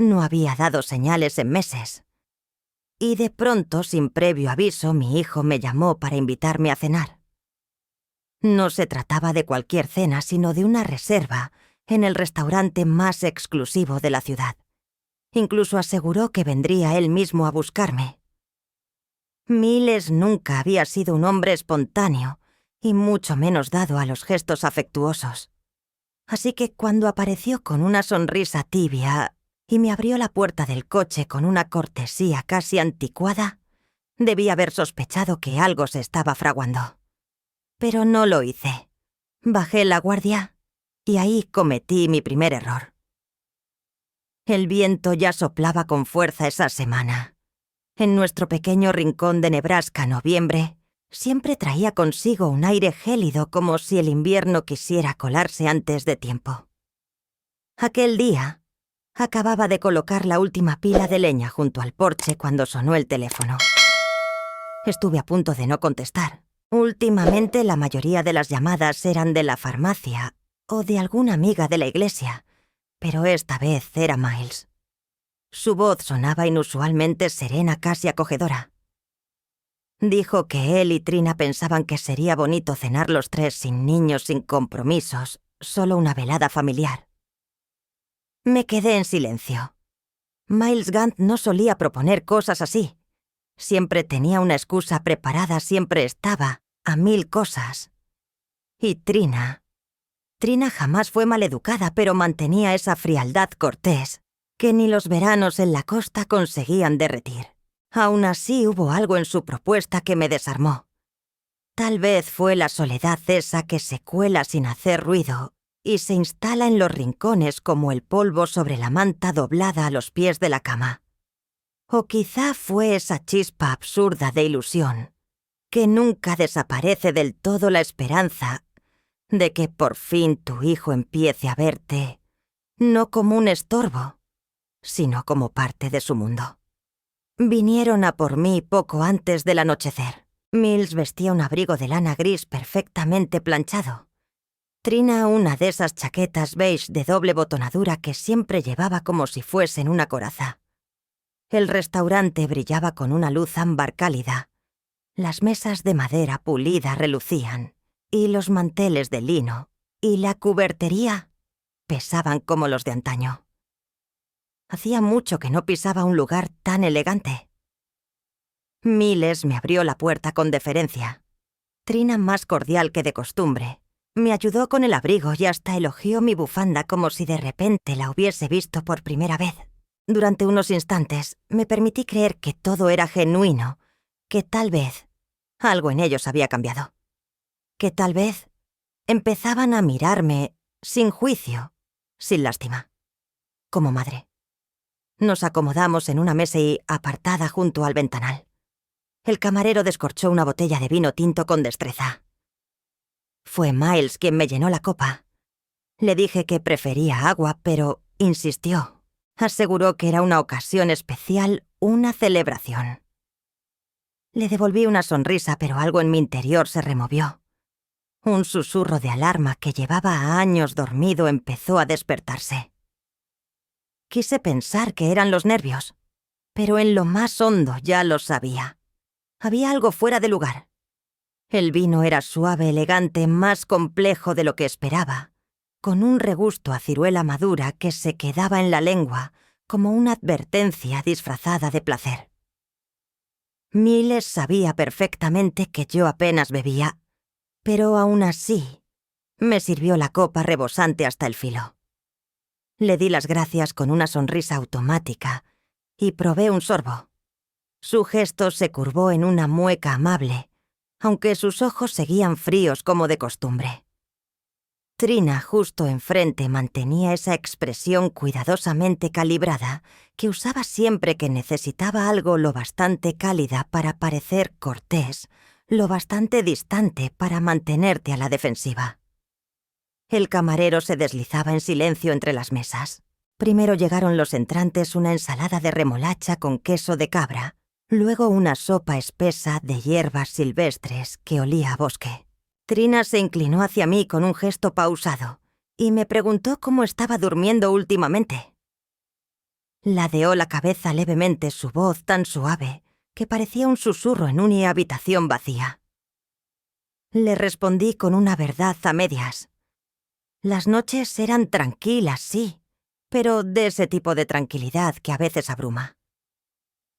No había dado señales en meses. Y de pronto, sin previo aviso, mi hijo me llamó para invitarme a cenar. No se trataba de cualquier cena, sino de una reserva en el restaurante más exclusivo de la ciudad. Incluso aseguró que vendría él mismo a buscarme. Miles nunca había sido un hombre espontáneo y mucho menos dado a los gestos afectuosos. Así que cuando apareció con una sonrisa tibia y me abrió la puerta del coche con una cortesía casi anticuada, debí haber sospechado que algo se estaba fraguando. Pero no lo hice. Bajé la guardia y ahí cometí mi primer error. El viento ya soplaba con fuerza esa semana. En nuestro pequeño rincón de Nebraska, noviembre, siempre traía consigo un aire gélido como si el invierno quisiera colarse antes de tiempo. Aquel día, acababa de colocar la última pila de leña junto al porche cuando sonó el teléfono. Estuve a punto de no contestar. Últimamente la mayoría de las llamadas eran de la farmacia o de alguna amiga de la iglesia, pero esta vez era Miles. Su voz sonaba inusualmente serena, casi acogedora. Dijo que él y Trina pensaban que sería bonito cenar los tres sin niños, sin compromisos, solo una velada familiar. Me quedé en silencio. Miles Gant no solía proponer cosas así. Siempre tenía una excusa preparada, siempre estaba a 1000 cosas. Y Trina jamás fue maleducada, pero mantenía esa frialdad cortés que ni los veranos en la costa conseguían derretir. Aún así hubo algo en su propuesta que me desarmó. Tal vez fue la soledad esa que se cuela sin hacer ruido y se instala en los rincones como el polvo sobre la manta doblada a los pies de la cama. O quizá fue esa chispa absurda de ilusión, que nunca desaparece del todo la esperanza de que por fin tu hijo empiece a verte, no como un estorbo, sino como parte de su mundo. Vinieron a por mí poco antes del anochecer. Miles vestía un abrigo de lana gris perfectamente planchado. Trina una de esas chaquetas beige de doble botonadura que siempre llevaba como si fuesen una coraza. El restaurante brillaba con una luz ámbar cálida. Las mesas de madera pulida relucían, y los manteles de lino y la cubertería pesaban como los de antaño. Hacía mucho que no pisaba un lugar tan elegante. Miles me abrió la puerta con deferencia. Trina, más cordial que de costumbre, me ayudó con el abrigo y hasta elogió mi bufanda como si de repente la hubiese visto por primera vez. Durante unos instantes me permití creer que todo era genuino, que tal vez algo en ellos había cambiado. Que tal vez empezaban a mirarme sin juicio, sin lástima, como madre. Nos acomodamos en una mesa apartada junto al ventanal. El camarero descorchó una botella de vino tinto con destreza. Fue Miles quien me llenó la copa. Le dije que prefería agua, pero insistió. Aseguró que era una ocasión especial, una celebración. Le devolví una sonrisa, pero algo en mi interior se removió. Un susurro de alarma que llevaba años dormido empezó a despertarse. Quise pensar que eran los nervios, pero en lo más hondo ya lo sabía. Había algo fuera de lugar. El vino era suave, elegante, más complejo de lo que esperaba, con un regusto a ciruela madura que se quedaba en la lengua como una advertencia disfrazada de placer. Miles sabía perfectamente que yo apenas bebía, pero aún así me sirvió la copa rebosante hasta el filo. Le di las gracias con una sonrisa automática y probé un sorbo. Su gesto se curvó en una mueca amable, aunque sus ojos seguían fríos como de costumbre. Trina, justo enfrente, mantenía esa expresión cuidadosamente calibrada que usaba siempre que necesitaba algo lo bastante cálida para parecer cortés, lo bastante distante para mantenerte a la defensiva. El camarero se deslizaba en silencio entre las mesas. Primero llegaron los entrantes, una ensalada de remolacha con queso de cabra, luego una sopa espesa de hierbas silvestres que olía a bosque. Trina se inclinó hacia mí con un gesto pausado y me preguntó cómo estaba durmiendo últimamente. Ladeó la cabeza levemente, su voz tan suave que parecía un susurro en una habitación vacía. Le respondí con una verdad a medias. Las noches eran tranquilas, sí, pero de ese tipo de tranquilidad que a veces abruma.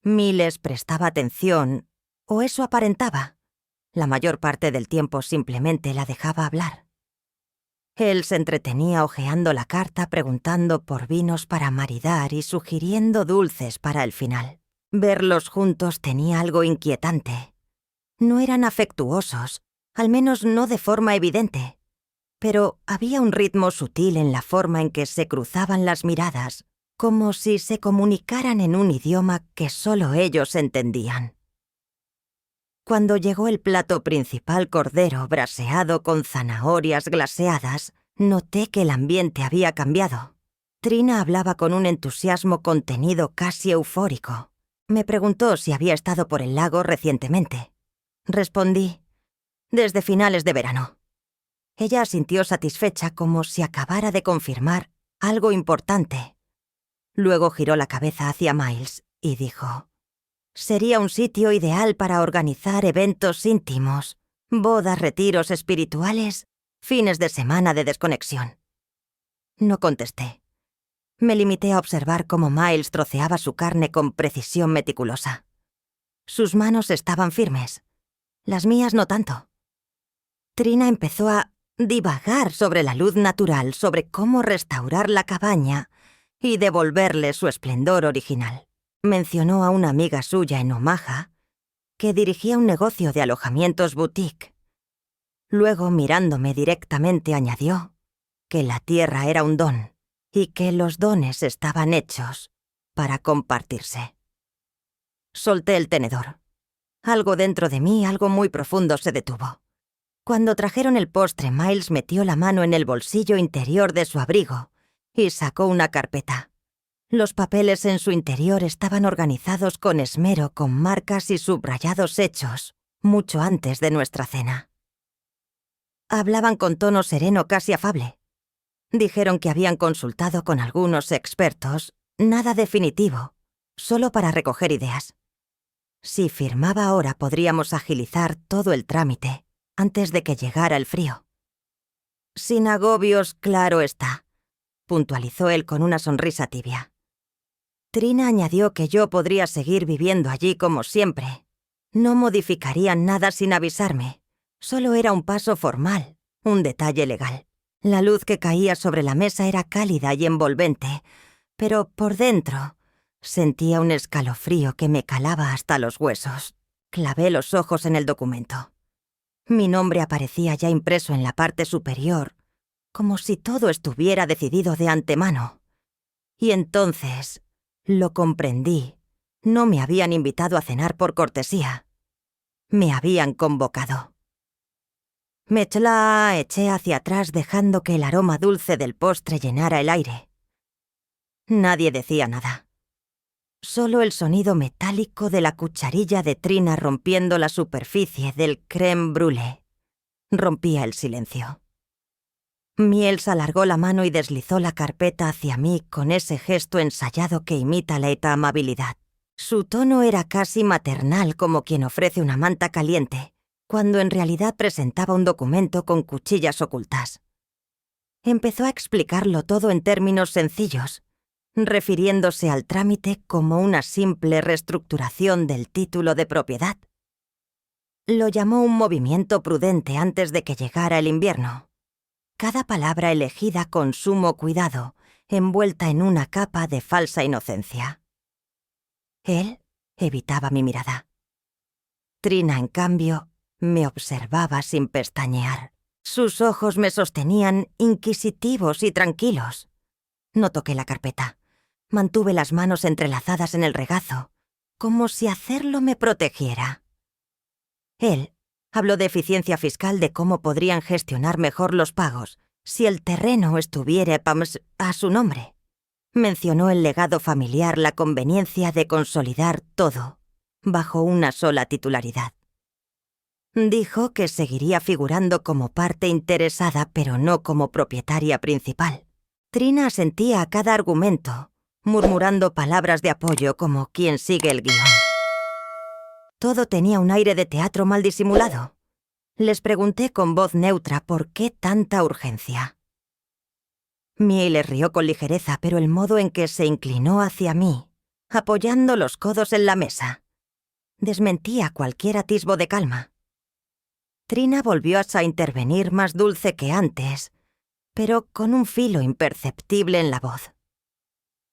Miles prestaba atención, o eso aparentaba. La mayor parte del tiempo simplemente la dejaba hablar. Él se entretenía hojeando la carta, preguntando por vinos para maridar y sugiriendo dulces para el final. Verlos juntos tenía algo inquietante. No eran afectuosos, al menos no de forma evidente, pero había un ritmo sutil en la forma en que se cruzaban las miradas, como si se comunicaran en un idioma que solo ellos entendían. Cuando llegó el plato principal, cordero braseado con zanahorias glaseadas, noté que el ambiente había cambiado. Trina hablaba con un entusiasmo contenido casi eufórico. Me preguntó si había estado por el lago recientemente. Respondí, desde finales de verano. Ella asintió satisfecha como si acabara de confirmar algo importante. Luego giró la cabeza hacia Miles y dijo, sería un sitio ideal para organizar eventos íntimos, bodas, retiros espirituales, fines de semana de desconexión. No contesté. Me limité a observar cómo Miles troceaba su carne con precisión meticulosa. Sus manos estaban firmes, las mías no tanto. Trina empezó a divagar sobre la luz natural, sobre cómo restaurar la cabaña y devolverle su esplendor original. Mencionó a una amiga suya en Omaha que dirigía un negocio de alojamientos boutique. Luego, mirándome directamente, añadió que la tierra era un don y que los dones estaban hechos para compartirse. Solté el tenedor. Algo dentro de mí, algo muy profundo, se detuvo. Cuando trajeron el postre, Miles metió la mano en el bolsillo interior de su abrigo y sacó una carpeta. Los papeles en su interior estaban organizados con esmero, con marcas y subrayados hechos, mucho antes de nuestra cena. Hablaban con tono sereno, casi afable. Dijeron que habían consultado con algunos expertos, nada definitivo, solo para recoger ideas. Si firmaba ahora podríamos agilizar todo el trámite antes de que llegara el frío. Sin agobios, claro está, puntualizó él con una sonrisa tibia. Trina añadió que yo podría seguir viviendo allí como siempre. No modificarían nada sin avisarme. Solo era un paso formal, un detalle legal. La luz que caía sobre la mesa era cálida y envolvente, pero por dentro sentía un escalofrío que me calaba hasta los huesos. Clavé los ojos en el documento. Mi nombre aparecía ya impreso en la parte superior, como si todo estuviera decidido de antemano. Y entonces lo comprendí. No me habían invitado a cenar por cortesía. Me habían convocado. Me eché hacia atrás dejando que el aroma dulce del postre llenara el aire. Nadie decía nada. Solo el sonido metálico de la cucharilla de Trina rompiendo la superficie del crème brûlée rompía el silencio. Miles alargó la mano y deslizó la carpeta hacia mí con ese gesto ensayado que imita la amabilidad. Su tono era casi maternal, como quien ofrece una manta caliente, cuando en realidad presentaba un documento con cuchillas ocultas. Empezó a explicarlo todo en términos sencillos, refiriéndose al trámite como una simple reestructuración del título de propiedad. Lo llamó un movimiento prudente antes de que llegara el invierno. Cada palabra elegida con sumo cuidado, envuelta en una capa de falsa inocencia. Él evitaba mi mirada. Trina, en cambio, me observaba sin pestañear. Sus ojos me sostenían inquisitivos y tranquilos. No toqué la carpeta. Mantuve las manos entrelazadas en el regazo, como si hacerlo me protegiera. Él habló de eficiencia fiscal, de cómo podrían gestionar mejor los pagos si el terreno estuviera a su nombre. Mencionó el legado familiar, la conveniencia de consolidar todo bajo una sola titularidad. Dijo que seguiría figurando como parte interesada, pero no como propietaria principal. Trina asentía a cada argumento, murmurando palabras de apoyo como quien sigue el guión. Todo tenía un aire de teatro mal disimulado. Les pregunté con voz neutra por qué tanta urgencia. Miles rió con ligereza, pero el modo en que se inclinó hacia mí, apoyando los codos en la mesa, desmentía cualquier atisbo de calma. Trina volvió a intervenir más dulce que antes, pero con un filo imperceptible en la voz.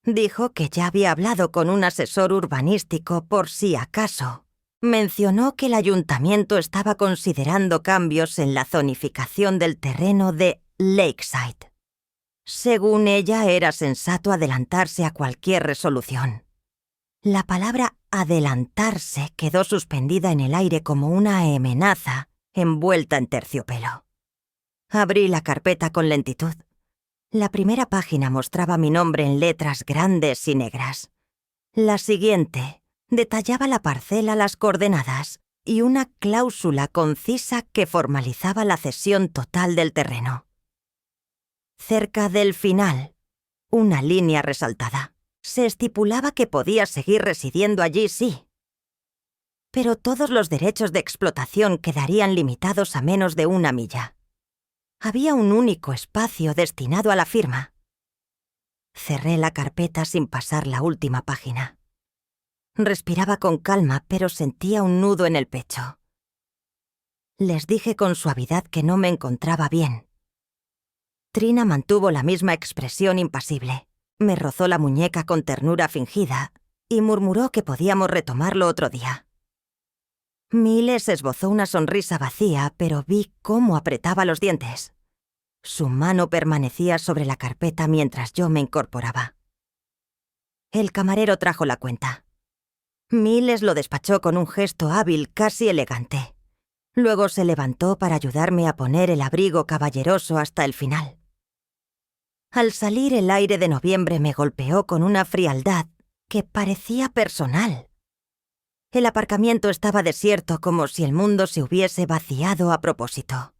Dijo que ya había hablado con un asesor urbanístico por si acaso. Mencionó que el ayuntamiento estaba considerando cambios en la zonificación del terreno de Lakeside. Según ella, era sensato adelantarse a cualquier resolución. La palabra adelantarse quedó suspendida en el aire como una amenaza envuelta en terciopelo. Abrí la carpeta con lentitud. La primera página mostraba mi nombre en letras grandes y negras. La siguiente detallaba la parcela, las coordenadas y una cláusula concisa que formalizaba la cesión total del terreno. Cerca del final, una línea resaltada. Se estipulaba que podía seguir residiendo allí, sí. Pero todos los derechos de explotación quedarían limitados a menos de 1 milla. Había un único espacio destinado a la firma. Cerré la carpeta sin pasar la última página. Respiraba con calma, pero sentía un nudo en el pecho. Les dije con suavidad que no me encontraba bien. Trina mantuvo la misma expresión impasible. Me rozó la muñeca con ternura fingida y murmuró que podíamos retomarlo otro día. Miles esbozó una sonrisa vacía, pero vi cómo apretaba los dientes. Su mano permanecía sobre la carpeta mientras yo me incorporaba. El camarero trajo la cuenta. Miles lo despachó con un gesto hábil, casi elegante. Luego se levantó para ayudarme a poner el abrigo caballeroso hasta el final. Al salir, el aire de noviembre me golpeó con una frialdad que parecía personal. El aparcamiento estaba desierto, como si el mundo se hubiese vaciado a propósito.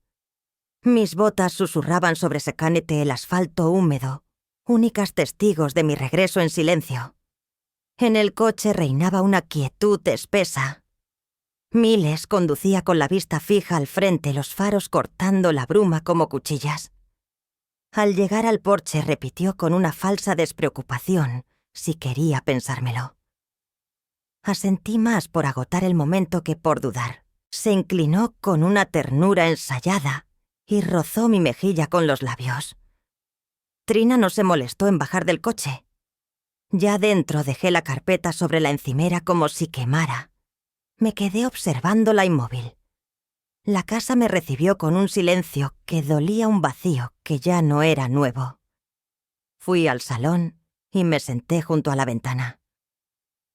Mis botas susurraban sobre secánete el asfalto húmedo, únicas testigos de mi regreso en silencio. En el coche reinaba una quietud espesa. Miles conducía con la vista fija al frente, los faros cortando la bruma como cuchillas. Al llegar al porche repitió con una falsa despreocupación, si quería pensármelo. Asentí más por agotar el momento que por dudar. Se inclinó con una ternura ensayada y rozó mi mejilla con los labios. Trina no se molestó en bajar del coche. Ya dentro dejé la carpeta sobre la encimera como si quemara. Me quedé observándola inmóvil. La casa me recibió con un silencio que dolía un vacío que ya no era nuevo. Fui al salón y me senté junto a la ventana.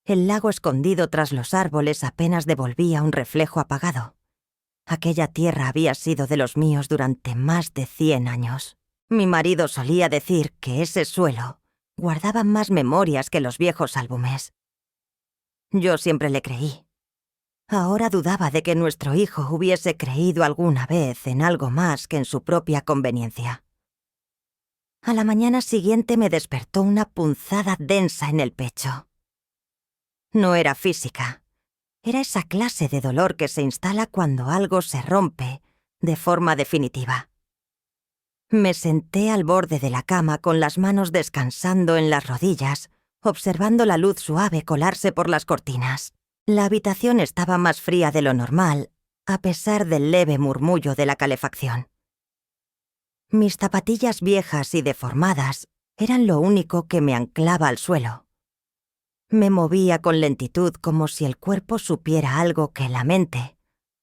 El lago escondido tras los árboles apenas devolvía un reflejo apagado. Aquella tierra había sido de los míos durante más de 100 años. Mi marido solía decir que ese suelo guardaba más memorias que los viejos álbumes. Yo siempre le creí. Ahora dudaba de que nuestro hijo hubiese creído alguna vez en algo más que en su propia conveniencia. A la mañana siguiente me despertó una punzada densa en el pecho. No era física. Era esa clase de dolor que se instala cuando algo se rompe de forma definitiva. Me senté al borde de la cama con las manos descansando en las rodillas, observando la luz suave colarse por las cortinas. La habitación estaba más fría de lo normal, a pesar del leve murmullo de la calefacción. Mis zapatillas viejas y deformadas eran lo único que me anclaba al suelo. Me movía con lentitud como si el cuerpo supiera algo que la mente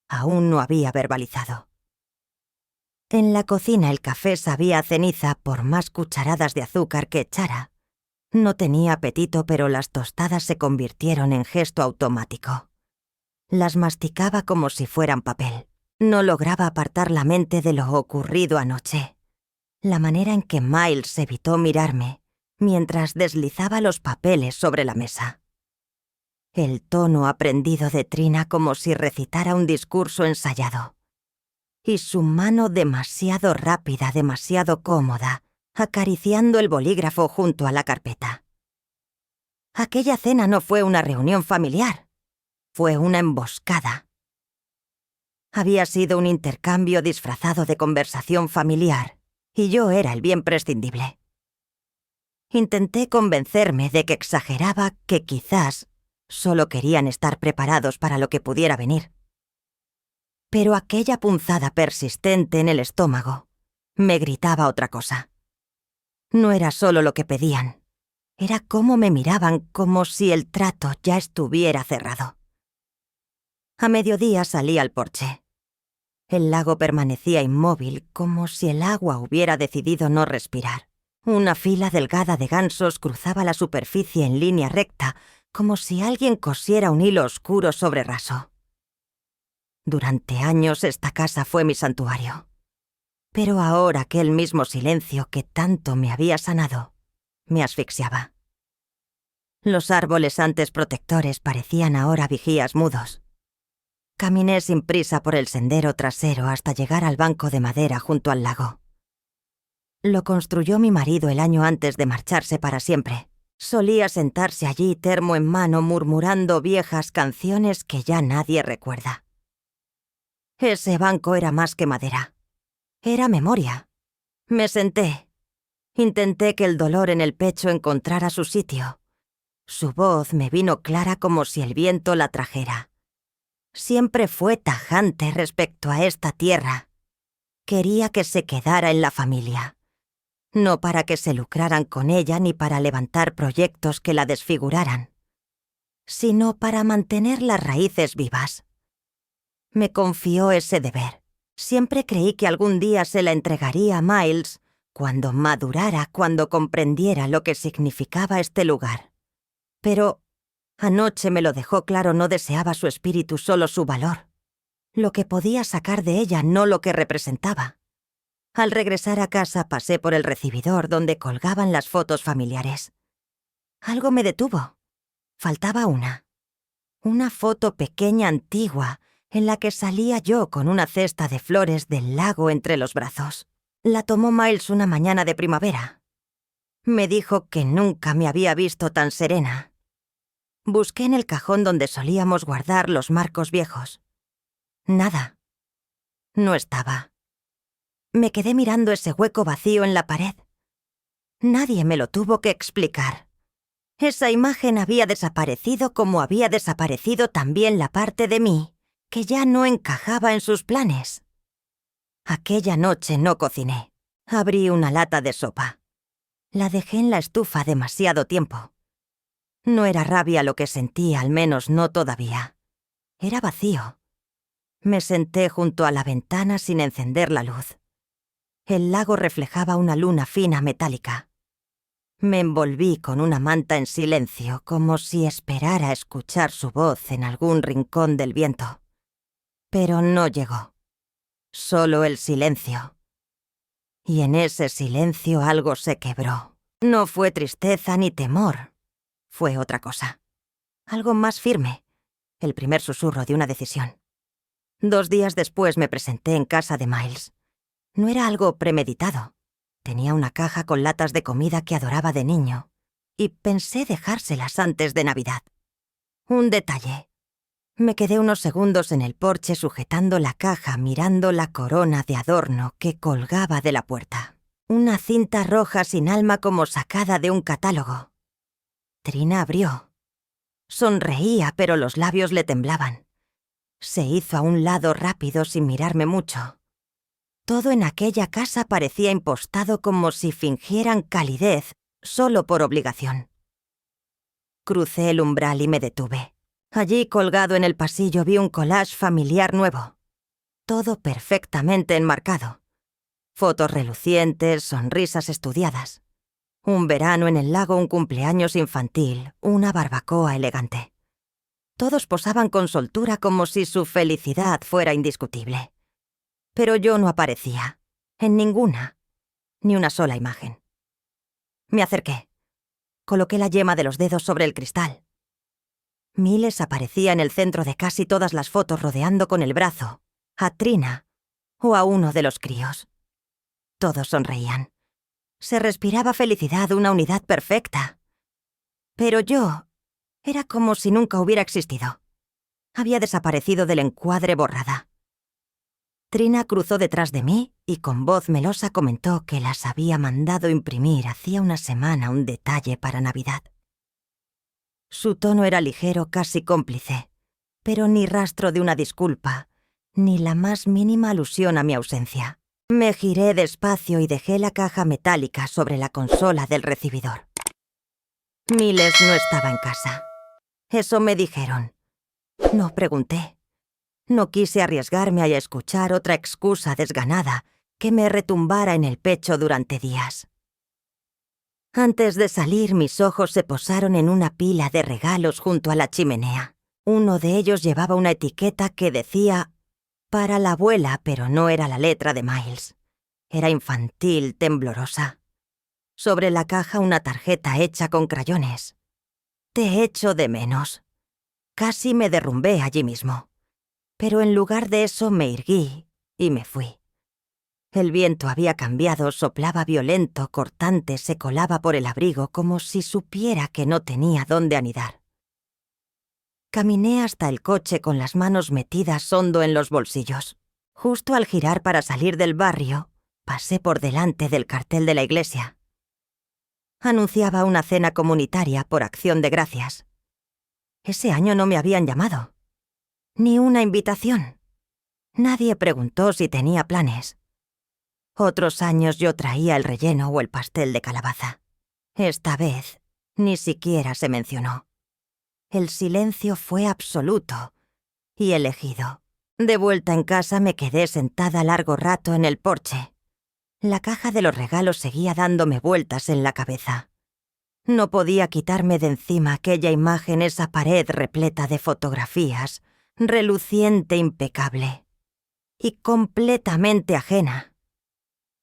aún no había verbalizado. En la cocina el café sabía a ceniza por más cucharadas de azúcar que echara. No tenía apetito, pero las tostadas se convirtieron en gesto automático. Las masticaba como si fueran papel. No lograba apartar la mente de lo ocurrido anoche. La manera en que Miles evitó mirarme mientras deslizaba los papeles sobre la mesa. El tono aprendido de Trina como si recitara un discurso ensayado. Y su mano demasiado rápida, demasiado cómoda, acariciando el bolígrafo junto a la carpeta. Aquella cena no fue una reunión familiar, fue una emboscada. Había sido un intercambio disfrazado de conversación familiar, y yo era el bien prescindible. Intenté convencerme de que exageraba, que quizás solo querían estar preparados para lo que pudiera venir. Pero aquella punzada persistente en el estómago me gritaba otra cosa. No era solo lo que pedían, era cómo me miraban, como si el trato ya estuviera cerrado. A mediodía salí al porche. El lago permanecía inmóvil, como si el agua hubiera decidido no respirar. Una fila delgada de gansos cruzaba la superficie en línea recta, como si alguien cosiera un hilo oscuro sobre raso. Durante años esta casa fue mi santuario. Pero ahora aquel mismo silencio que tanto me había sanado, me asfixiaba. Los árboles antes protectores parecían ahora vigías mudos. Caminé sin prisa por el sendero trasero hasta llegar al banco de madera junto al lago. Lo construyó mi marido el año antes de marcharse para siempre. Solía sentarse allí, termo en mano, murmurando viejas canciones que ya nadie recuerda. Ese banco era más que madera. Era memoria. Me senté. Intenté que el dolor en el pecho encontrara su sitio. Su voz me vino clara como si el viento la trajera. Siempre fue tajante respecto a esta tierra. Quería que se quedara en la familia. No para que se lucraran con ella ni para levantar proyectos que la desfiguraran, sino para mantener las raíces vivas. Me confió ese deber. Siempre creí que algún día se la entregaría a Miles, cuando madurara, cuando comprendiera lo que significaba este lugar. Pero anoche me lo dejó claro, no deseaba su espíritu, solo su valor. Lo que podía sacar de ella, no lo que representaba. Al regresar a casa pasé por el recibidor donde colgaban las fotos familiares. Algo me detuvo. Faltaba una. Una foto pequeña antigua en la que salía yo con una cesta de flores del lago entre los brazos. La tomó Miles una mañana de primavera. Me dijo que nunca me había visto tan serena. Busqué en el cajón donde solíamos guardar los marcos viejos. Nada. No estaba. Me quedé mirando ese hueco vacío en la pared. Nadie me lo tuvo que explicar. Esa imagen había desaparecido como había desaparecido también la parte de mí que ya no encajaba en sus planes. Aquella noche no cociné. Abrí una lata de sopa. La dejé en la estufa demasiado tiempo. No era rabia lo que sentía, al menos no todavía. Era vacío. Me senté junto a la ventana sin encender la luz. El lago reflejaba una luna fina metálica. Me envolví con una manta en silencio, como si esperara escuchar su voz en algún rincón del viento. Pero no llegó. Solo el silencio. Y en ese silencio algo se quebró. No fue tristeza ni temor. Fue otra cosa. Algo más firme. El primer susurro de una decisión. 2 días después me presenté en casa de Miles. No era algo premeditado. Tenía una caja con latas de comida que adoraba de niño, y pensé dejárselas antes de Navidad. Un detalle. Me quedé unos segundos en el porche sujetando la caja, mirando la corona de adorno que colgaba de la puerta. Una cinta roja sin alma como sacada de un catálogo. Trina abrió. Sonreía, pero los labios le temblaban. Se hizo a un lado rápido sin mirarme mucho. Todo en aquella casa parecía impostado, como si fingieran calidez solo por obligación. Crucé el umbral y me detuve. Allí, colgado en el pasillo, vi un collage familiar nuevo. Todo perfectamente enmarcado. Fotos relucientes, sonrisas estudiadas. Un verano en el lago, un cumpleaños infantil, una barbacoa elegante. Todos posaban con soltura como si su felicidad fuera indiscutible. Pero yo no aparecía, en ninguna, ni una sola imagen. Me acerqué. Coloqué la yema de los dedos sobre el cristal. Miles aparecía en el centro de casi todas las fotos, rodeando con el brazo a Trina o a uno de los críos. Todos sonreían. Se respiraba felicidad, una unidad perfecta. Pero yo era como si nunca hubiera existido. Había desaparecido del encuadre borrada. Trina cruzó detrás de mí y con voz melosa comentó que las había mandado imprimir hacía una semana un detalle para Navidad. Su tono era ligero, casi cómplice, pero ni rastro de una disculpa, ni la más mínima alusión a mi ausencia. Me giré despacio y dejé la caja metálica sobre la consola del recibidor. Miles no estaba en casa. Eso me dijeron. No pregunté. No quise arriesgarme a escuchar otra excusa desganada que me retumbara en el pecho durante días. Antes de salir, mis ojos se posaron en una pila de regalos junto a la chimenea. Uno de ellos llevaba una etiqueta que decía «Para la abuela», pero no era la letra de Miles. Era infantil, temblorosa. Sobre la caja una tarjeta hecha con crayones. «Te echo de menos». Casi me derrumbé allí mismo. Pero en lugar de eso me irguí y me fui. El viento había cambiado, soplaba violento, cortante, se colaba por el abrigo como si supiera que no tenía dónde anidar. Caminé hasta el coche con las manos metidas hondo en los bolsillos. Justo al girar para salir del barrio, pasé por delante del cartel de la iglesia. Anunciaba una cena comunitaria por Acción de Gracias. Ese año no me habían llamado. Ni una invitación. Nadie preguntó si tenía planes. Otros años yo traía el relleno o el pastel de calabaza. Esta vez ni siquiera se mencionó. El silencio fue absoluto y elegido. De vuelta en casa me quedé sentada largo rato en el porche. La caja de los regalos seguía dándome vueltas en la cabeza. No podía quitarme de encima aquella imagen, esa pared repleta de fotografías, reluciente, impecable y completamente ajena.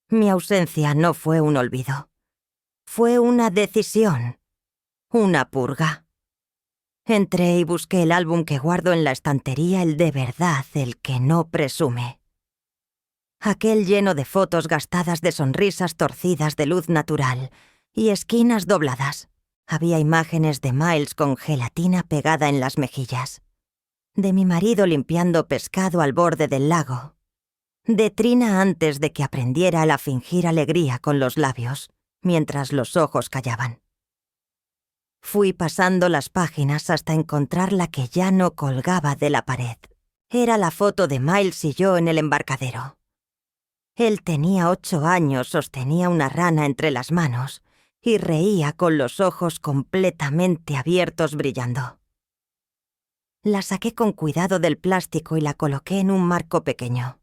Mi ausencia no fue un olvido. Fue una decisión, una purga. Entré y busqué el álbum que guardo en la estantería, el de verdad, el que no presume. Aquel lleno de fotos gastadas, de sonrisas torcidas de luz natural y esquinas dobladas. Había imágenes de Miles con gelatina pegada en las mejillas, de mi marido limpiando pescado al borde del lago, de Trina antes de que aprendiera a fingir alegría con los labios, mientras los ojos callaban. Fui pasando las páginas hasta encontrar la que ya no colgaba de la pared. Era la foto de Miles y yo en el embarcadero. Él tenía 8 años, sostenía una rana entre las manos y reía con los ojos completamente abiertos brillando. La saqué con cuidado del plástico y la coloqué en un marco pequeño.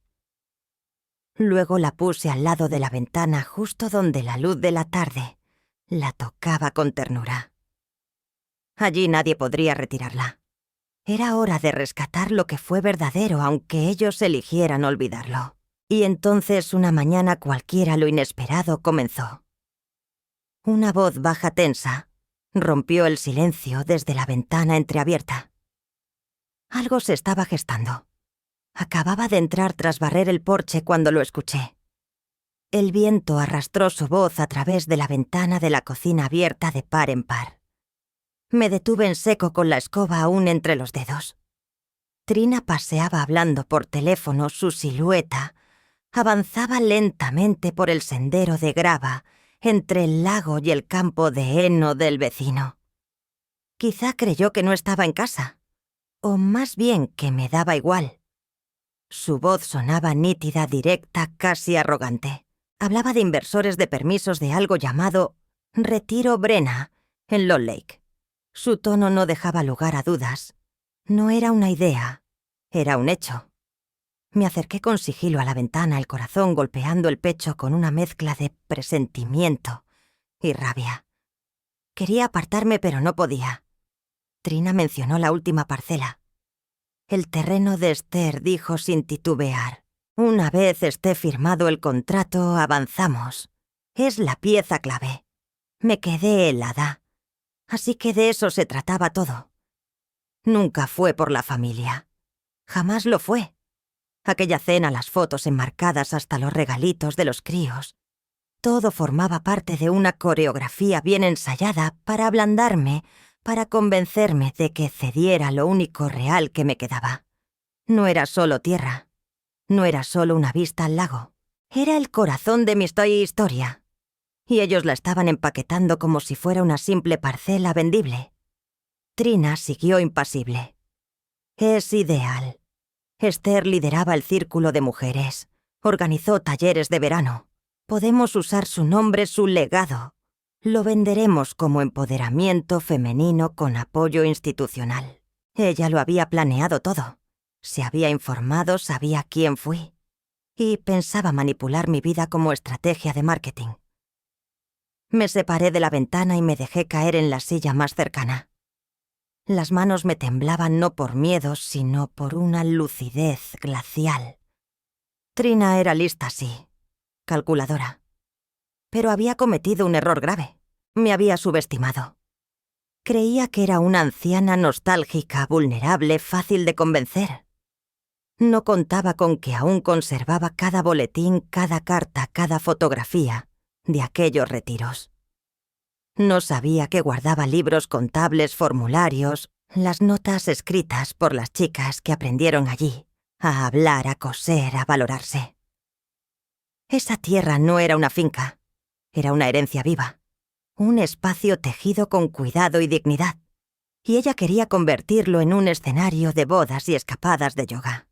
Luego la puse al lado de la ventana, justo donde la luz de la tarde la tocaba con ternura. Allí nadie podría retirarla. Era hora de rescatar lo que fue verdadero, aunque ellos eligieran olvidarlo. Y entonces, una mañana cualquiera, lo inesperado comenzó. Una voz baja tensa rompió el silencio desde la ventana entreabierta. Algo se estaba gestando. Acababa de entrar tras barrer el porche cuando lo escuché. El viento arrastró su voz a través de la ventana de la cocina abierta de par en par. Me detuve en seco con la escoba aún entre los dedos. Trina paseaba hablando por teléfono, su silueta avanzaba lentamente por el sendero de grava entre el lago y el campo de heno del vecino. Quizá creyó que no estaba en casa, o más bien que me daba igual. Su voz sonaba nítida, directa, casi arrogante. Hablaba de inversores de permisos de algo llamado Retiro Brenna, en Lost Lake. Su tono no dejaba lugar a dudas. No era una idea, era un hecho. Me acerqué con sigilo a la ventana, el corazón golpeando el pecho con una mezcla de presentimiento y rabia. Quería apartarme, pero no podía. Trina mencionó la última parcela. El terreno de Esther, dijo sin titubear. Una vez esté firmado el contrato, avanzamos. Es la pieza clave. Me quedé helada. Así que de eso se trataba todo. Nunca fue por la familia. Jamás lo fue. Aquella cena, las fotos enmarcadas, hasta los regalitos de los críos. Todo formaba parte de una coreografía bien ensayada para ablandarme, para convencerme de que cediera lo único real que me quedaba. No era solo tierra, no era solo una vista al lago, era el corazón de mi historia. Y ellos la estaban empaquetando como si fuera una simple parcela vendible. Trina siguió impasible. Es ideal. Esther lideraba el círculo de mujeres, organizó talleres de verano. Podemos usar su nombre, su legado. Lo venderemos como empoderamiento femenino con apoyo institucional. Ella lo había planeado todo. Se había informado, sabía quién fui. Y pensaba manipular mi vida como estrategia de marketing. Me separé de la ventana y me dejé caer en la silla más cercana. Las manos me temblaban no por miedo, sino por una lucidez glacial. Trina era lista, sí, calculadora. Pero había cometido un error grave. Me había subestimado. Creía que era una anciana nostálgica, vulnerable, fácil de convencer. No contaba con que aún conservaba cada boletín, cada carta, cada fotografía de aquellos retiros. No sabía que guardaba libros contables, formularios, las notas escritas por las chicas que aprendieron allí, a hablar, a coser, a valorarse. Esa tierra no era una finca, era una herencia viva, un espacio tejido con cuidado y dignidad, y ella quería convertirlo en un escenario de bodas y escapadas de yoga.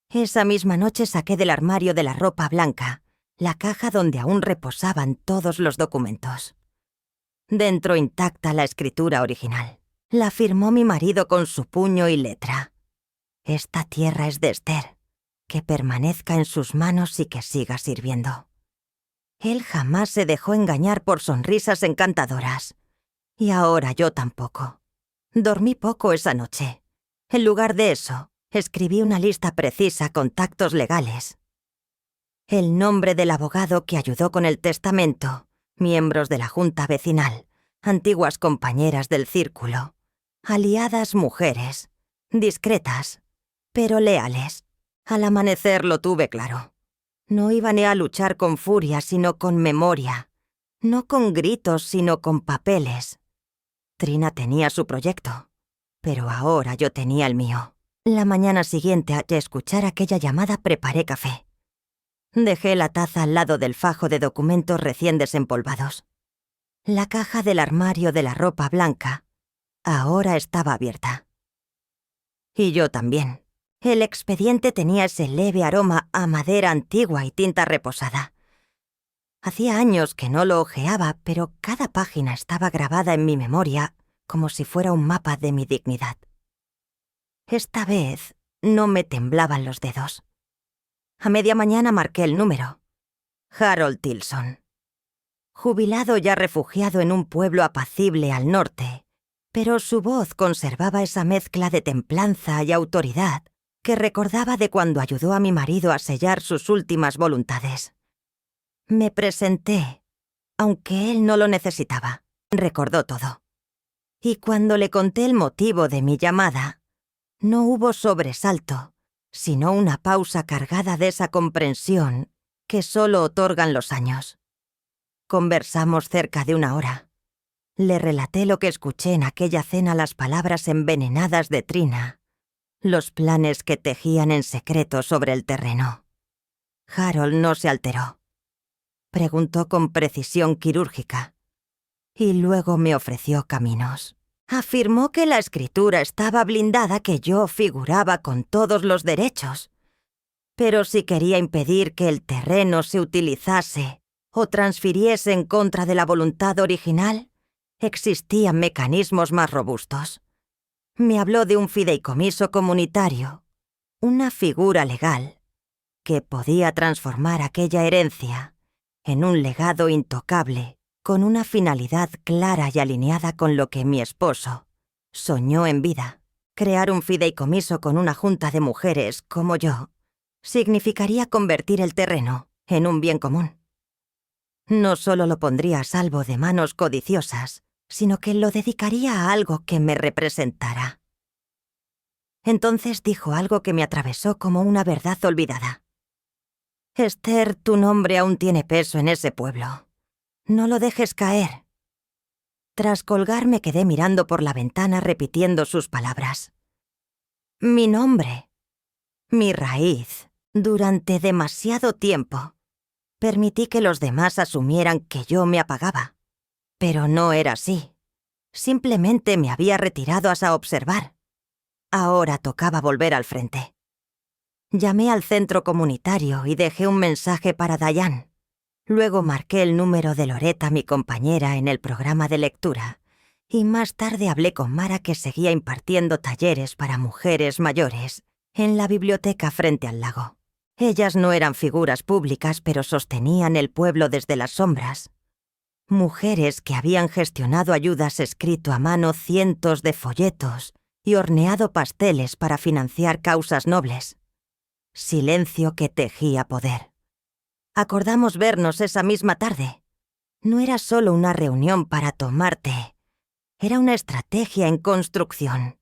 Esa misma noche saqué del armario de la ropa blanca la caja donde aún reposaban todos los documentos. Dentro intacta la escritura original. La firmó mi marido con su puño y letra. Esta tierra es de Esther, que permanezca en sus manos y que siga sirviendo. Él jamás se dejó engañar por sonrisas encantadoras. Y ahora yo tampoco. Dormí poco esa noche. En lugar de eso, escribí una lista precisa con contactos legales. El nombre del abogado que ayudó con el testamento, miembros de la junta vecinal, antiguas compañeras del círculo, aliadas mujeres, discretas, pero leales. Al amanecer lo tuve claro. No iba ni a luchar con furia, sino con memoria. No con gritos, sino con papeles. Trina tenía su proyecto, pero ahora yo tenía el mío. La mañana siguiente, al escuchar aquella llamada, preparé café. Dejé la taza al lado del fajo de documentos recién desempolvados. La caja del armario de la ropa blanca ahora estaba abierta. Y yo también. El expediente tenía ese leve aroma a madera antigua y tinta reposada. Hacía años que no lo hojeaba, pero cada página estaba grabada en mi memoria como si fuera un mapa de mi dignidad. Esta vez no me temblaban los dedos. A media mañana marqué el número. Harold Tilson. Jubilado ya refugiado en un pueblo apacible al norte, pero su voz conservaba esa mezcla de templanza y autoridad que recordaba de cuando ayudó a mi marido a sellar sus últimas voluntades. Me presenté, aunque él no lo necesitaba. Recordó todo. Y cuando le conté el motivo de mi llamada, no hubo sobresalto, sino una pausa cargada de esa comprensión que solo otorgan los años. Conversamos cerca de 1 hora. Le relaté lo que escuché en aquella cena, las palabras envenenadas de Trina, los planes que tejían en secreto sobre el terreno. Harold no se alteró. Preguntó con precisión quirúrgica. Y luego me ofreció caminos. Afirmó que la escritura estaba blindada, que yo figuraba con todos los derechos. Pero si quería impedir que el terreno se utilizase o transfiriese en contra de la voluntad original, existían mecanismos más robustos. Me habló de un fideicomiso comunitario, una figura legal, que podía transformar aquella herencia en un legado intocable, con una finalidad clara y alineada con lo que mi esposo soñó en vida. Crear un fideicomiso con una junta de mujeres como yo significaría convertir el terreno en un bien común. No solo lo pondría a salvo de manos codiciosas, sino que lo dedicaría a algo que me representara. Entonces dijo algo que me atravesó como una verdad olvidada. Esther, tu nombre aún tiene peso en ese pueblo. No lo dejes caer. Tras colgar me quedé mirando por la ventana repitiendo sus palabras. Mi nombre, mi raíz, durante demasiado tiempo. Permití que los demás asumieran que yo me apagaba. Pero no era así. Simplemente me había retirado a observar. Ahora tocaba volver al frente. Llamé al centro comunitario y dejé un mensaje para Diane. Luego marqué el número de Loretta, mi compañera, en el programa de lectura. Y más tarde hablé con Mara, que seguía impartiendo talleres para mujeres mayores en la biblioteca frente al lago. Ellas no eran figuras públicas, pero sostenían el pueblo desde las sombras. Mujeres que habían gestionado ayudas, escrito a mano cientos de folletos y horneado pasteles para financiar causas nobles. Silencio que tejía poder. Acordamos vernos esa misma tarde. No era solo una reunión para tomar té. Era una estrategia en construcción.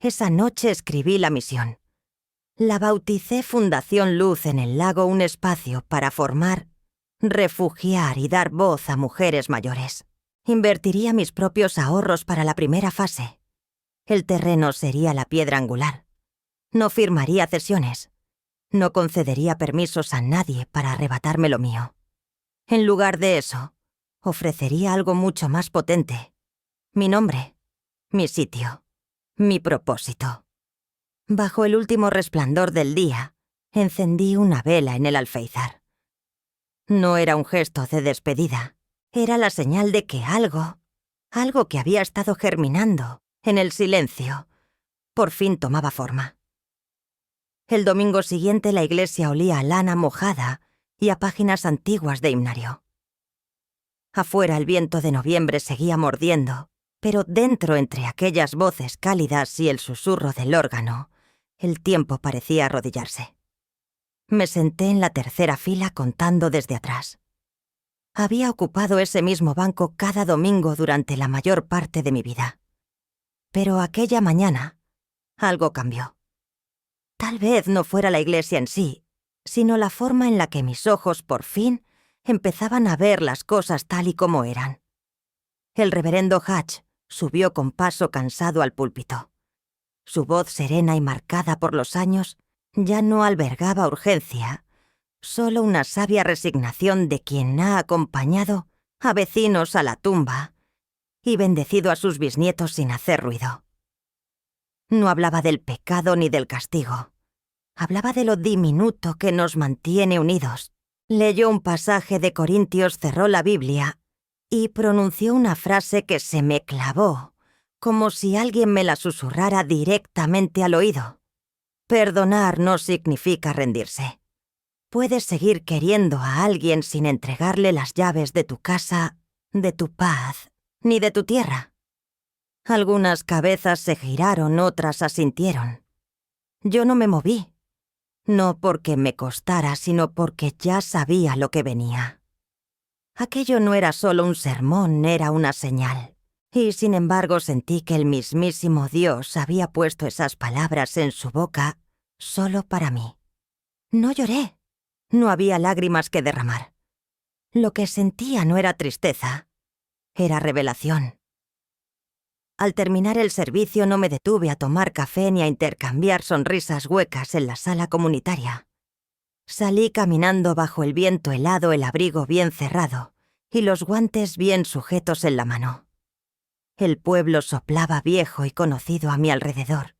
Esa noche escribí la misión. La bauticé Fundación Luz en el lago, un espacio para formar, refugiar y dar voz a mujeres mayores. Invertiría mis propios ahorros para la primera fase. El terreno sería la piedra angular. No firmaría cesiones. No concedería permisos a nadie para arrebatarme lo mío. En lugar de eso, ofrecería algo mucho más potente. Mi nombre, mi sitio, mi propósito. Bajo el último resplandor del día, encendí una vela en el alféizar. No era un gesto de despedida. Era la señal de que algo que había estado germinando en el silencio, por fin tomaba forma. El domingo siguiente la iglesia olía a lana mojada y a páginas antiguas de himnario. Afuera el viento de noviembre seguía mordiendo, pero dentro, entre aquellas voces cálidas y el susurro del órgano, el tiempo parecía arrodillarse. Me senté en la tercera fila contando desde atrás. Había ocupado ese mismo banco cada domingo durante la mayor parte de mi vida. Pero aquella mañana, algo cambió. Tal vez no fuera la iglesia en sí, sino la forma en la que mis ojos por fin empezaban a ver las cosas tal y como eran. El reverendo Hatch subió con paso cansado al púlpito. Su voz serena y marcada por los años ya no albergaba urgencia, solo una sabia resignación de quien ha acompañado a vecinos a la tumba y bendecido a sus bisnietos sin hacer ruido. No hablaba del pecado ni del castigo. Hablaba de lo diminuto que nos mantiene unidos. Leyó un pasaje de Corintios, cerró la Biblia y pronunció una frase que se me clavó, como si alguien me la susurrara directamente al oído. Perdonar no significa rendirse. Puedes seguir queriendo a alguien sin entregarle las llaves de tu casa, de tu paz, ni de tu tierra. Algunas cabezas se giraron, otras asintieron. Yo no me moví. No porque me costara, sino porque ya sabía lo que venía. Aquello no era solo un sermón, era una señal. Y sin embargo sentí que el mismísimo Dios había puesto esas palabras en su boca solo para mí. No lloré. No había lágrimas que derramar. Lo que sentía no era tristeza, era revelación. Al terminar el servicio no me detuve a tomar café ni a intercambiar sonrisas huecas en la sala comunitaria. Salí caminando bajo el viento helado, el abrigo bien cerrado y los guantes bien sujetos en la mano. El pueblo soplaba viejo y conocido a mi alrededor,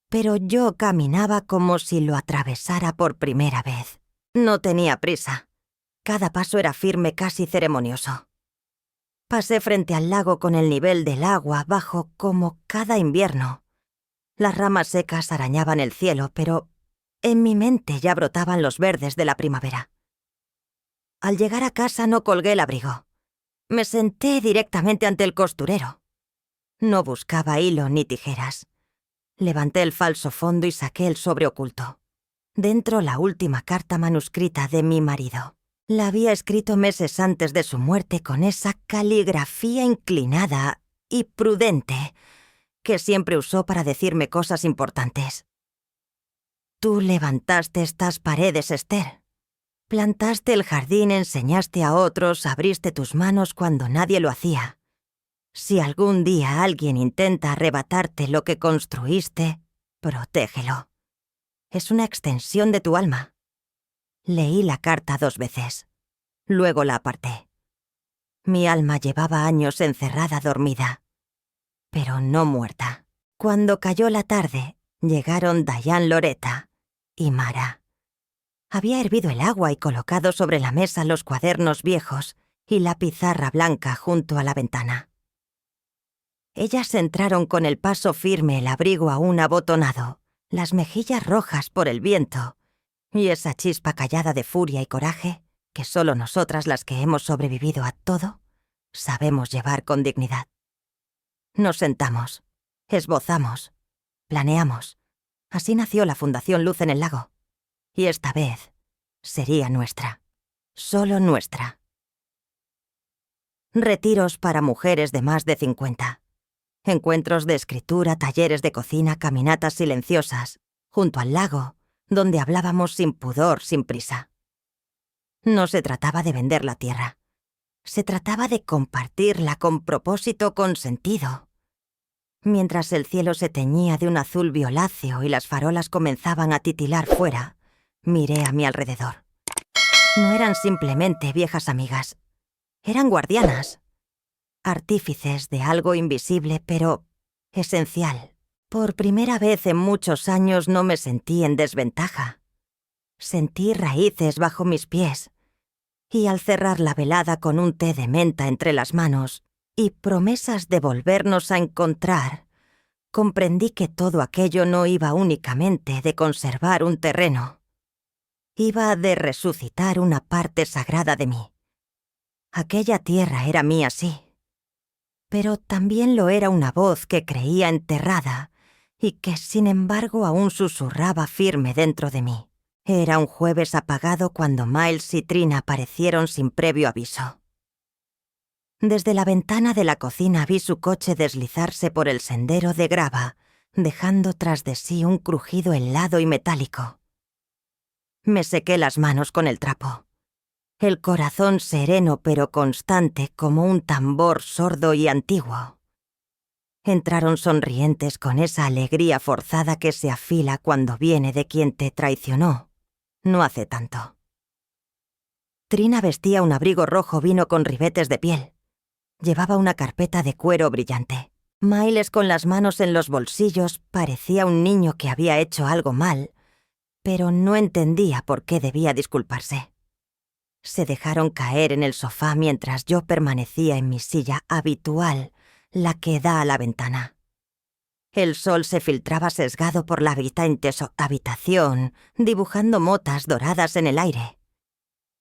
pero yo caminaba como si lo atravesara por primera vez. No tenía prisa. Cada paso era firme, casi ceremonioso. Pasé frente al lago con el nivel del agua bajo como cada invierno. Las ramas secas arañaban el cielo, pero en mi mente ya brotaban los verdes de la primavera. Al llegar a casa no colgué el abrigo. Me senté directamente ante el costurero. No buscaba hilo ni tijeras. Levanté el falso fondo y saqué el sobre oculto. Dentro la última carta manuscrita de mi marido. La había escrito meses antes de su muerte con esa caligrafía inclinada y prudente que siempre usó para decirme cosas importantes. Tú levantaste estas paredes, Esther. Plantaste el jardín, enseñaste a otros, abriste tus manos cuando nadie lo hacía. Si algún día alguien intenta arrebatarte lo que construiste, protégelo. Es una extensión de tu alma. Leí la carta 2 veces. Luego la aparté. Mi alma llevaba años encerrada dormida, pero no muerta. Cuando cayó la tarde, llegaron Diane Loretta y Mara. Había hervido el agua y colocado sobre la mesa los cuadernos viejos y la pizarra blanca junto a la ventana. Ellas entraron con el paso firme, el abrigo aún abotonado, las mejillas rojas por el viento y esa chispa callada de furia y coraje que solo nosotras, las que hemos sobrevivido a todo, sabemos llevar con dignidad. Nos sentamos, esbozamos, planeamos. Así nació la Fundación Luz en el Lago. Y esta vez sería nuestra, solo nuestra. Retiros para mujeres de más de 50. Encuentros de escritura, talleres de cocina, caminatas silenciosas, junto al lago, donde hablábamos sin pudor, sin prisa. No se trataba de vender la tierra. Se trataba de compartirla con propósito, con sentido. Mientras el cielo se teñía de un azul violáceo y las farolas comenzaban a titilar fuera, miré a mi alrededor. No eran simplemente viejas amigas. Eran guardianas. Artífices de algo invisible, pero esencial. Por primera vez en muchos años no me sentí en desventaja. Sentí raíces bajo mis pies. Y al cerrar la velada con un té de menta entre las manos y promesas de volvernos a encontrar, comprendí que todo aquello no iba únicamente de conservar un terreno. Iba de resucitar una parte sagrada de mí. Aquella tierra era mía, sí. Pero también lo era una voz que creía enterrada y que, sin embargo, aún susurraba firme dentro de mí. Era un jueves apagado cuando Miles y Trina aparecieron sin previo aviso. Desde la ventana de la cocina vi su coche deslizarse por el sendero de grava, dejando tras de sí un crujido helado y metálico. Me sequé las manos con el trapo. El corazón sereno pero constante como un tambor sordo y antiguo. Entraron sonrientes con esa alegría forzada que se afila cuando viene de quien te traicionó, no hace tanto. Trina vestía un abrigo rojo vino con ribetes de piel. Llevaba una carpeta de cuero brillante. Miles, con las manos en los bolsillos, parecía un niño que había hecho algo mal, pero no entendía por qué debía disculparse. Se dejaron caer en el sofá mientras yo permanecía en mi silla habitual, la que da a la ventana. El sol se filtraba sesgado por la habitación, dibujando motas doradas en el aire.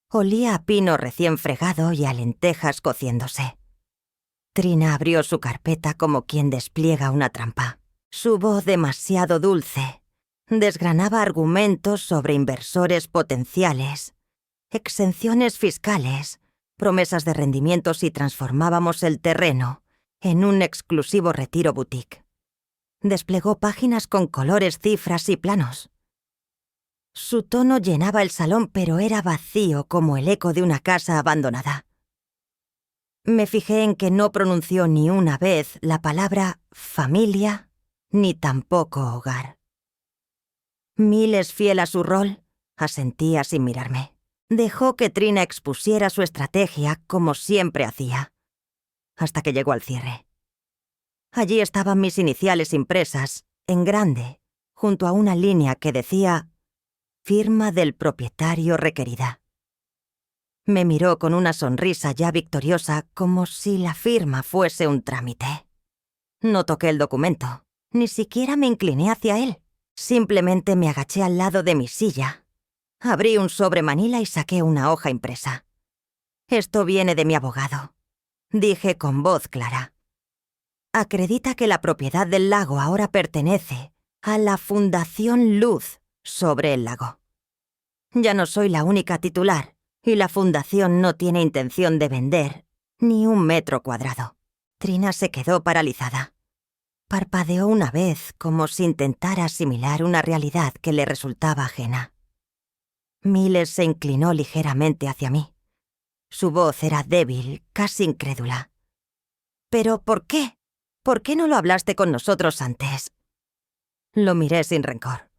Olía a pino recién fregado y a lentejas cociéndose. Trina abrió su carpeta como quien despliega una trampa. Su voz, demasiado dulce, desgranaba argumentos sobre inversores potenciales, exenciones fiscales, promesas de rendimientos y transformábamos el terreno en un exclusivo retiro boutique. Desplegó páginas con colores, cifras y planos. Su tono llenaba el salón, pero era vacío como el eco de una casa abandonada. Me fijé en que no pronunció ni una vez la palabra familia, ni tampoco hogar. Miles, fiel a su rol, asentía sin mirarme. Dejó que Trina expusiera su estrategia como siempre hacía, hasta que llegó al cierre. Allí estaban mis iniciales impresas, en grande, junto a una línea que decía «Firma del propietario requerida». Me miró con una sonrisa ya victoriosa, como si la firma fuese un trámite. No toqué el documento, ni siquiera me incliné hacia él. Simplemente me agaché al lado de mi silla. Abrí un sobre manila y saqué una hoja impresa. «Esto viene de mi abogado», dije con voz clara. «Acredita que la propiedad del lago ahora pertenece a la Fundación Luz sobre el lago. Ya no soy la única titular, y la fundación no tiene intención de vender ni un metro cuadrado». Trina se quedó paralizada. Parpadeó una vez como si intentara asimilar una realidad que le resultaba ajena. Miles se inclinó ligeramente hacia mí. Su voz era débil, casi incrédula. «¿Pero por qué? ¿Por qué no lo hablaste con nosotros antes?» Lo miré sin rencor,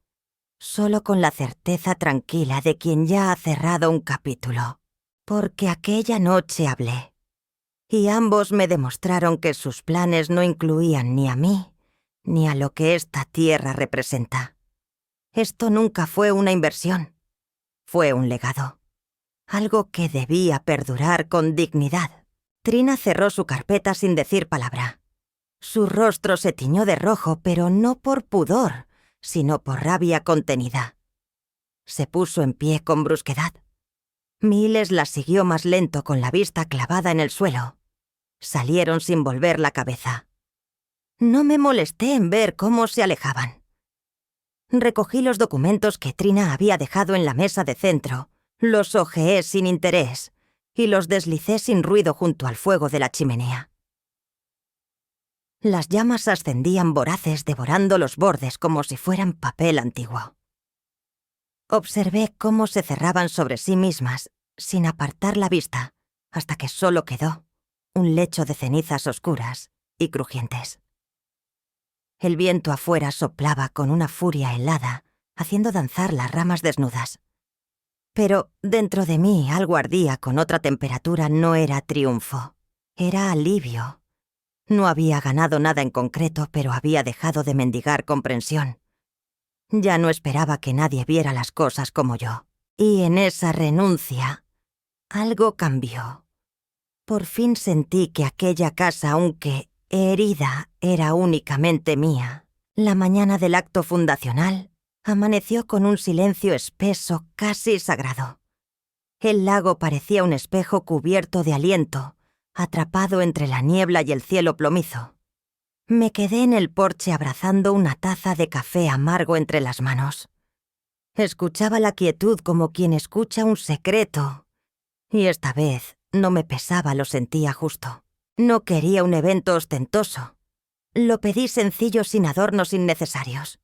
solo con la certeza tranquila de quien ya ha cerrado un capítulo. Porque aquella noche hablé, y ambos me demostraron que sus planes no incluían ni a mí, ni a lo que esta tierra representa. Esto nunca fue una inversión, fue un legado. Algo que debía perdurar con dignidad. Trina cerró su carpeta sin decir palabra. Su rostro se tiñó de rojo, pero no por pudor, sino por rabia contenida. Se puso en pie con brusquedad. Miles la siguió más lento con la vista clavada en el suelo. Salieron sin volver la cabeza. No me molesté en ver cómo se alejaban. Recogí los documentos que Trina había dejado en la mesa de centro, los hojeé sin interés y los deslicé sin ruido junto al fuego de la chimenea. Las llamas ascendían voraces, devorando los bordes como si fueran papel antiguo. Observé cómo se cerraban sobre sí mismas, sin apartar la vista, hasta que solo quedó un lecho de cenizas oscuras y crujientes. El viento afuera soplaba con una furia helada, haciendo danzar las ramas desnudas. Pero dentro de mí algo ardía con otra temperatura. No era triunfo, era alivio. No había ganado nada en concreto, pero había dejado de mendigar comprensión. Ya no esperaba que nadie viera las cosas como yo. Y en esa renuncia, algo cambió. Por fin sentí que aquella casa, aunque herida, era únicamente mía. La mañana del acto fundacional amaneció con un silencio espeso, casi sagrado. El lago parecía un espejo cubierto de aliento, atrapado entre la niebla y el cielo plomizo. Me quedé en el porche abrazando una taza de café amargo entre las manos. Escuchaba la quietud como quien escucha un secreto, y esta vez no me pesaba, lo sentía justo. No quería un evento ostentoso. Lo pedí sencillo, sin adornos innecesarios.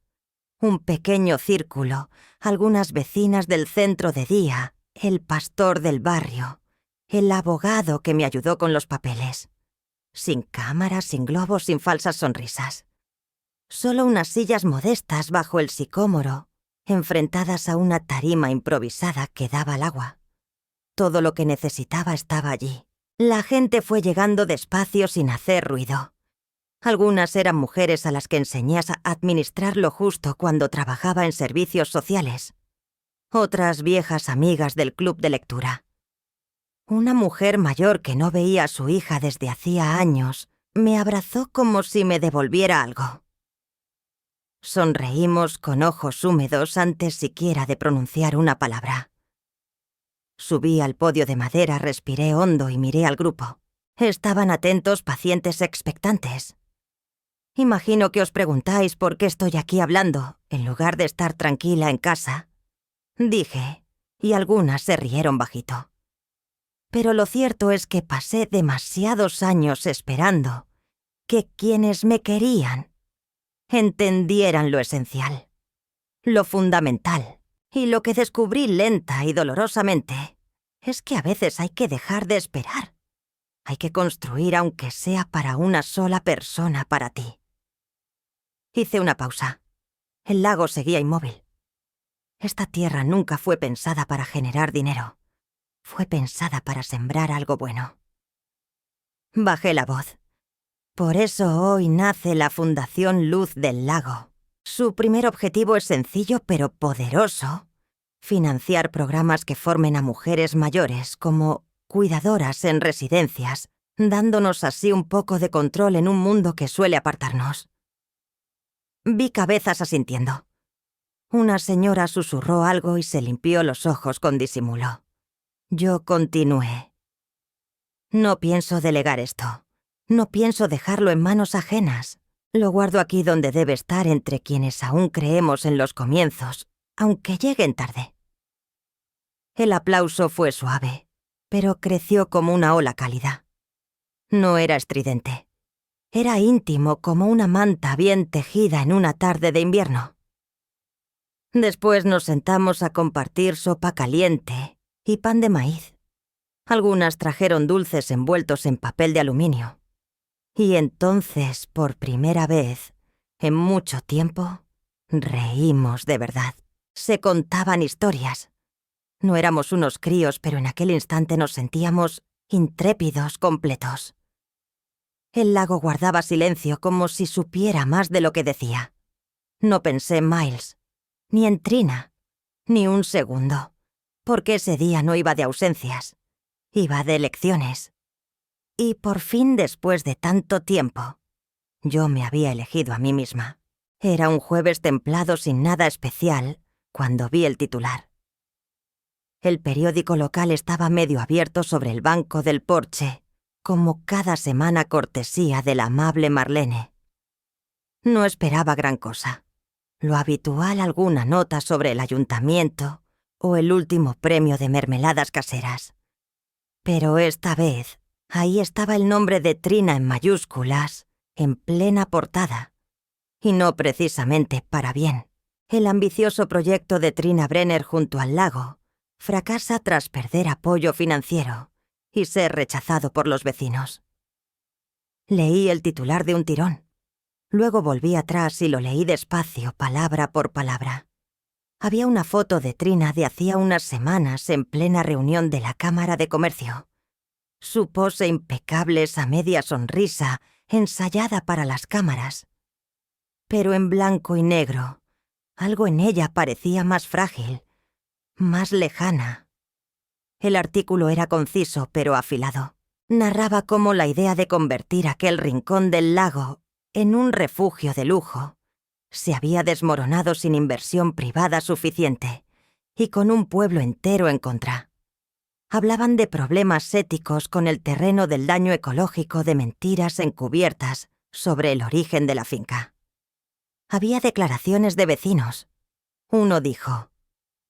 Un pequeño círculo, algunas vecinas del centro de día, el pastor del barrio, el abogado que me ayudó con los papeles. Sin cámaras, sin globos, sin falsas sonrisas. Solo unas sillas modestas bajo el sicómoro, enfrentadas a una tarima improvisada que daba al agua. Todo lo que necesitaba estaba allí. La gente fue llegando despacio sin hacer ruido. Algunas eran mujeres a las que enseñé a administrar lo justo cuando trabajaba en servicios sociales. Otras viejas amigas del club de lectura. Una mujer mayor que no veía a su hija desde hacía años me abrazó como si me devolviera algo. Sonreímos con ojos húmedos antes siquiera de pronunciar una palabra. Subí al podio de madera, respiré hondo y miré al grupo. Estaban atentos, pacientes, expectantes. Imagino que os preguntáis por qué estoy aquí hablando, en lugar de estar tranquila en casa. Dije, y algunas se rieron bajito. Pero lo cierto es que pasé demasiados años esperando que quienes me querían entendieran lo esencial, lo fundamental. Y lo que descubrí lenta y dolorosamente es que a veces hay que dejar de esperar. Hay que construir aunque sea para una sola persona, para ti. Hice una pausa. El lago seguía inmóvil. Esta tierra nunca fue pensada para generar dinero. Fue pensada para sembrar algo bueno. Bajé la voz. Por eso hoy nace la Fundación Luz del Lago. Su primer objetivo es sencillo pero poderoso: financiar programas que formen a mujeres mayores como cuidadoras en residencias, dándonos así un poco de control en un mundo que suele apartarnos. Vi cabezas asintiendo. Una señora susurró algo y se limpió los ojos con disimulo. Yo continué. No pienso delegar esto. No pienso dejarlo en manos ajenas. Lo guardo aquí donde debe estar, entre quienes aún creemos en los comienzos, aunque lleguen tarde. El aplauso fue suave, pero creció como una ola cálida. No era estridente. Era íntimo como una manta bien tejida en una tarde de invierno. Después nos sentamos a compartir sopa caliente y pan de maíz. Algunas trajeron dulces envueltos en papel de aluminio. Y entonces, por primera vez, en mucho tiempo, reímos de verdad. Se contaban historias. No éramos unos críos, pero en aquel instante nos sentíamos intrépidos completos. El lago guardaba silencio como si supiera más de lo que decía. No pensé en Miles, ni en Trina, ni un segundo, porque ese día no iba de ausencias, iba de lecciones. Y por fin, después de tanto tiempo, yo me había elegido a mí misma. Era un jueves templado sin nada especial cuando vi el titular. El periódico local estaba medio abierto sobre el banco del porche, como cada semana cortesía de la amable Marlene. No esperaba gran cosa. Lo habitual, alguna nota sobre el ayuntamiento o el último premio de mermeladas caseras. Pero esta vez, ahí estaba el nombre de Trina en mayúsculas, en plena portada. Y no precisamente para bien. El ambicioso proyecto de Trina Brenner junto al lago fracasa tras perder apoyo financiero y ser rechazado por los vecinos. Leí el titular de un tirón. Luego volví atrás y lo leí despacio, palabra por palabra. Había una foto de Trina de hacía unas semanas en plena reunión de la Cámara de Comercio. Su pose impecable, esa media sonrisa, ensayada para las cámaras. Pero en blanco y negro, algo en ella parecía más frágil, más lejana. El artículo era conciso pero afilado. Narraba cómo la idea de convertir aquel rincón del lago en un refugio de lujo se había desmoronado sin inversión privada suficiente y con un pueblo entero en contra. Hablaban de problemas éticos con el terreno del daño ecológico de mentiras encubiertas sobre el origen de la finca. Había declaraciones de vecinos. Uno dijo: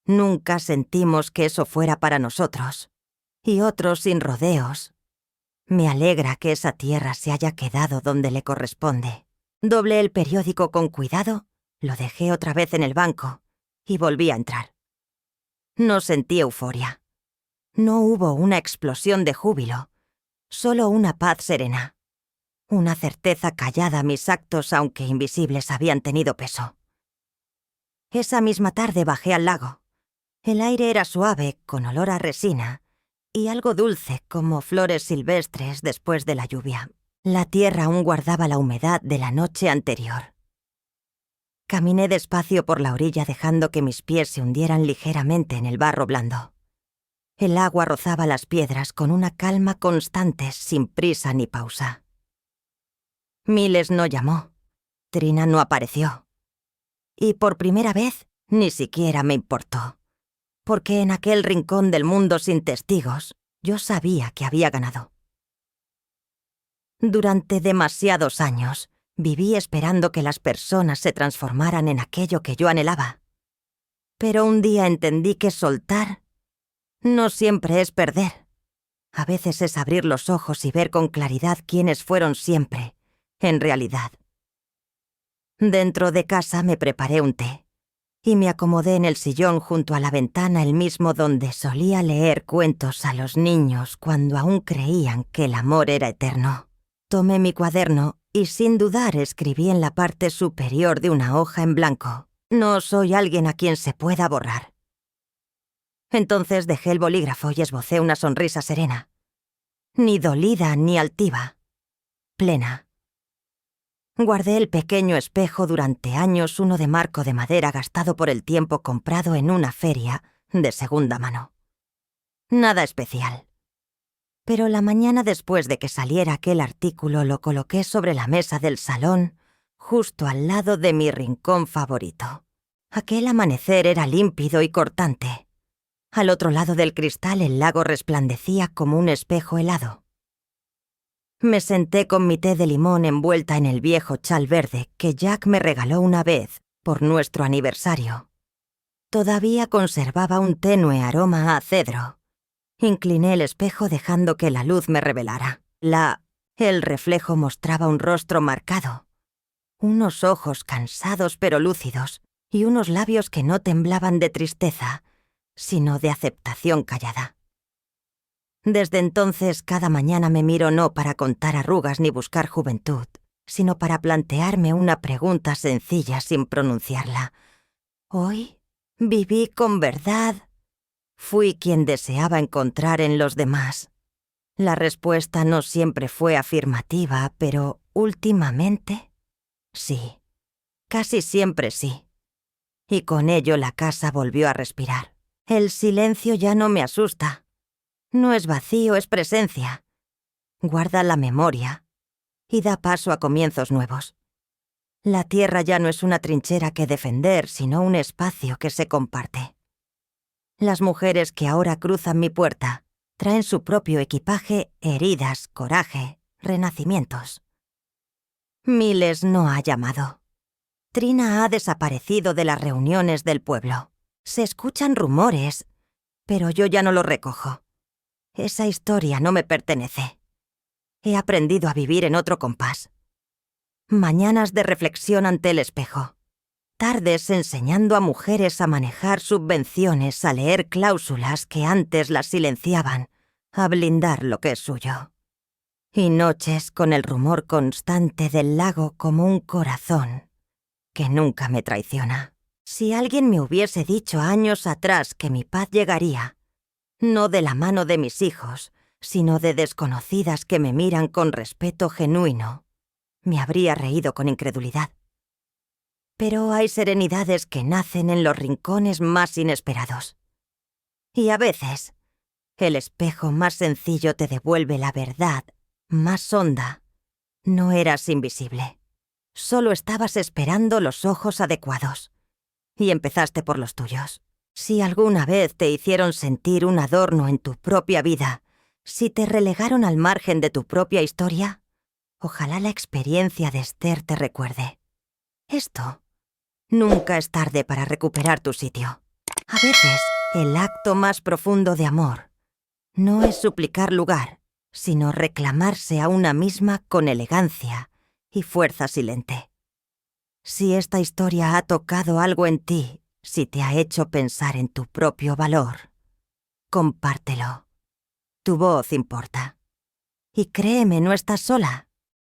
«Nunca sentimos que eso fuera para nosotros». Y otro, sin rodeos: «Me alegra que esa tierra se haya quedado donde le corresponde». Doblé el periódico con cuidado, lo dejé otra vez en el banco y volví a entrar. No sentí euforia. No hubo una explosión de júbilo, solo una paz serena. Una certeza callada. Mis actos, aunque invisibles, habían tenido peso. Esa misma tarde bajé al lago. El aire era suave, con olor a resina, y algo dulce, como flores silvestres después de la lluvia. La tierra aún guardaba la humedad de la noche anterior. Caminé despacio por la orilla dejando que mis pies se hundieran ligeramente en el barro blando. El agua rozaba las piedras con una calma constante, sin prisa ni pausa. Miles no llamó. Trina no apareció. Y por primera vez ni siquiera me importó, porque en aquel rincón del mundo sin testigos yo sabía que había ganado. Durante demasiados años viví esperando que las personas se transformaran en aquello que yo anhelaba. Pero un día entendí que soltar no siempre es perder. A veces es abrir los ojos y ver con claridad quiénes fueron siempre, en realidad. Dentro de casa me preparé un té y me acomodé en el sillón junto a la ventana, el mismo donde solía leer cuentos a los niños cuando aún creían que el amor era eterno. Tomé mi cuaderno y sin dudar escribí en la parte superior de una hoja en blanco: «No soy alguien a quien se pueda borrar». Entonces dejé el bolígrafo y esbocé una sonrisa serena. Ni dolida ni altiva. Plena. Guardé el pequeño espejo durante años, uno de marco de madera gastado por el tiempo, comprado en una feria de segunda mano. Nada especial. Pero la mañana después de que saliera aquel artículo lo coloqué sobre la mesa del salón, justo al lado de mi rincón favorito. Aquel amanecer era límpido y cortante. Al otro lado del cristal el lago resplandecía como un espejo helado. Me senté con mi té de limón envuelta en el viejo chal verde que Jack me regaló una vez por nuestro aniversario. Todavía conservaba un tenue aroma a cedro. Incliné el espejo dejando que la luz me revelara. El reflejo mostraba un rostro marcado, unos ojos cansados pero lúcidos y unos labios que no temblaban de tristeza, sino de aceptación callada. Desde entonces, cada mañana me miro no para contar arrugas ni buscar juventud, sino para plantearme una pregunta sencilla sin pronunciarla. ¿Hoy viví con verdad? ¿Fui quien deseaba encontrar en los demás? La respuesta no siempre fue afirmativa, pero últimamente, sí. Casi siempre sí. Y con ello la casa volvió a respirar. El silencio ya no me asusta. No es vacío, es presencia. Guarda la memoria y da paso a comienzos nuevos. La tierra ya no es una trinchera que defender, sino un espacio que se comparte. Las mujeres que ahora cruzan mi puerta traen su propio equipaje, heridas, coraje, renacimientos. Miles no ha llamado. Trina ha desaparecido de las reuniones del pueblo. Se escuchan rumores, pero yo ya no los recojo. Esa historia no me pertenece. He aprendido a vivir en otro compás. Mañanas de reflexión ante el espejo. Tardes enseñando a mujeres a manejar subvenciones, a leer cláusulas que antes las silenciaban, a blindar lo que es suyo. Y noches con el rumor constante del lago como un corazón que nunca me traiciona. Si alguien me hubiese dicho años atrás que mi paz llegaría, no de la mano de mis hijos, sino de desconocidas que me miran con respeto genuino, me habría reído con incredulidad. Pero hay serenidades que nacen en los rincones más inesperados. Y a veces, el espejo más sencillo te devuelve la verdad más honda. No eras invisible. Solo estabas esperando los ojos adecuados. Y empezaste por los tuyos. Si alguna vez te hicieron sentir un adorno en tu propia vida, si te relegaron al margen de tu propia historia, ojalá la experiencia de Esther te recuerde. Esto nunca es tarde para recuperar tu sitio. A veces, el acto más profundo de amor no es suplicar lugar, sino reclamarse a una misma con elegancia y fuerza silente. Si esta historia ha tocado algo en ti, si te ha hecho pensar en tu propio valor, compártelo. Tu voz importa. Y créeme, no estás sola.